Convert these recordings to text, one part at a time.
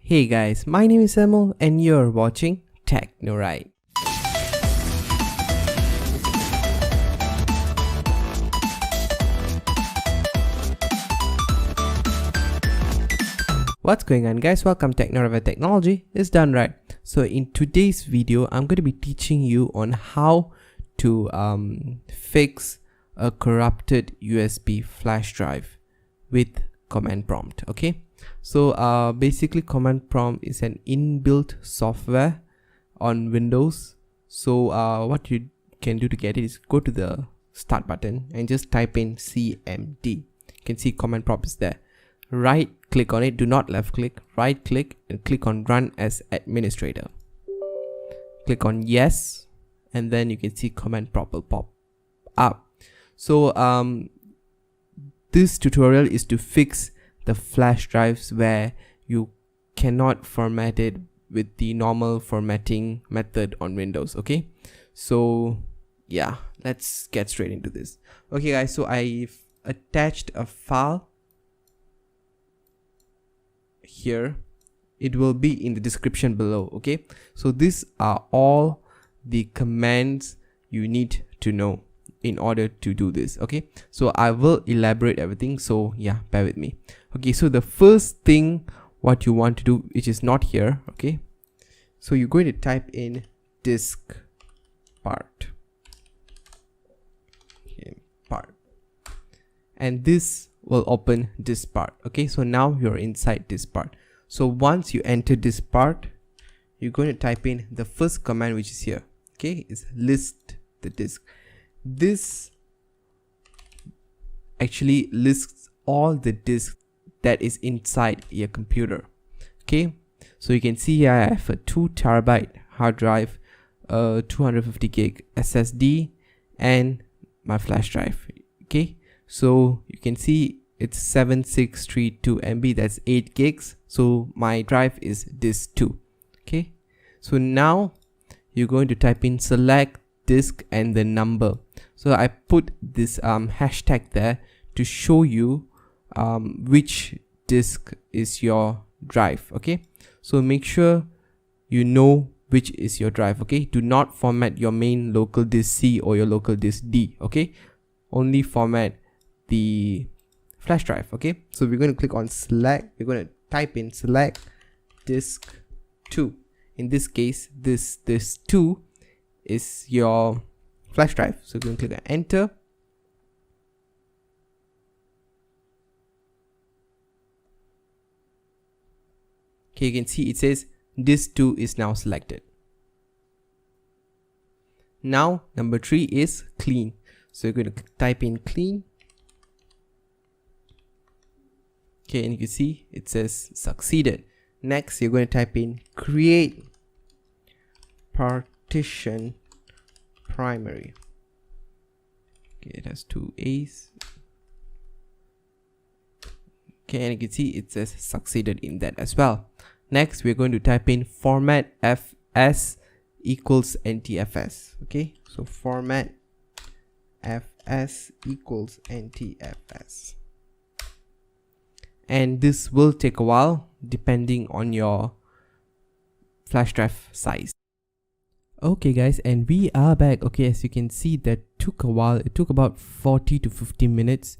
Hey guys, my name is Emil and you're watching TechnoRight. What's going on guys, welcome to TechnoRight Technology is done right. So in today's video, I'm going to be teaching you on how to fix a corrupted USB flash drive with command prompt. Okay, so basically command prompt is an inbuilt software on Windows. So what you can do to get it is go to the start button and just type in CMD. You can see command prompt is there. Right click on it, do not left click, right click and click on run as administrator. Click on yes and then you can see command prompt will pop up. So this tutorial is to fix the flash drives where you cannot format it with the normal formatting method on Windows. Okay, so yeah, let's get straight into this. Okay guys, so I've attached a file here. It will be in the description below. Okay, so these are all the commands you need to know in order to do this. Okay, so I will elaborate everything, so yeah, bear with me. Okay, so the first thing what you want to do, which is not here, okay, so you're going to type in diskpart. Okay, part, and this will open diskpart. Okay, so now you're inside diskpart. So once you enter diskpart, you're going to type in the first command, which is here. Okay, is list the disk. This actually lists all the disks that is inside your computer. Okay, so you can see here I have a 2 TB hard drive, 250 gig SSD and my flash drive. Okay, so you can see it's 7632 MB, that's 8 gigs. So my drive is disk 2. Okay, so now you're going to type in select disk and the number. So I put this hashtag there to show you which disk is your drive. Okay, so make sure you know which is your drive. Okay, do not format your main local disk C or your local disk D. Okay, only format the flash drive. Okay, so we're going to click on select. We're going to type in select disk 2. In this case, this 2 is your flash drive. So we're going to click on enter. Okay, you can see it says disk 2 is now selected. Now number 3 is clean. So you're going to type in clean. Okay, and you can see it says succeeded. Next, you're going to type in create partition primary. Okay, it has 2 A's. Okay, and you can see it says succeeded in that as well. Next, we're going to type in format fs equals ntfs. Okay, so format fs equals ntfs. And this will take a while depending on your flash drive size. Okay guys, and we are back. Okay, as you can see, that took a while. It took about 40 to 50 minutes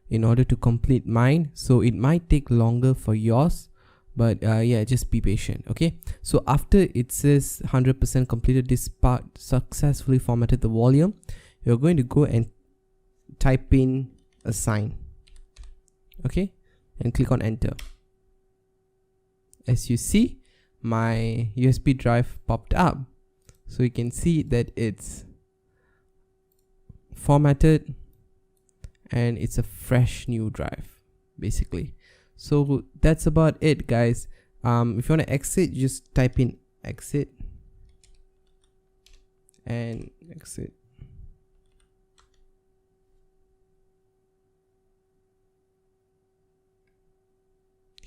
in order to complete mine, so it might take longer for yours, but yeah, just be patient. Okay, so after it says 100% completed, this part successfully formatted the volume, you're going to go and type in assign. Okay, and click on enter. As you see, my USB drive popped up, so you can see that it's formatted and it's a fresh new drive basically. So that's about it guys. If you want to exit, just type in exit and exit.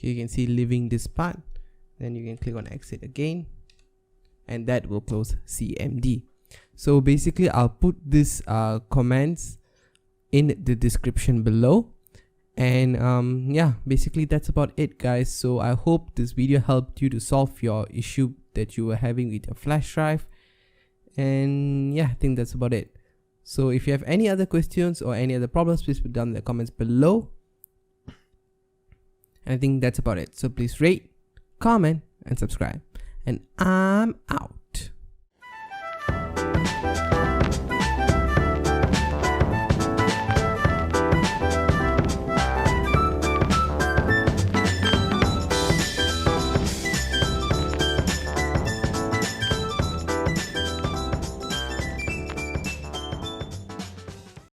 You can see leaving this part, then you can click on exit again and that will close CMD. So basically I'll put this commands in the description below, And yeah, basically that's about it, guys. So I hope this video helped you to solve your issue that you were having with your flash drive. And yeah, I think that's about it. So if you have any other questions or any other problems, please put down in the comments below. And I think that's about it. So please rate, comment, and subscribe. And I'm out.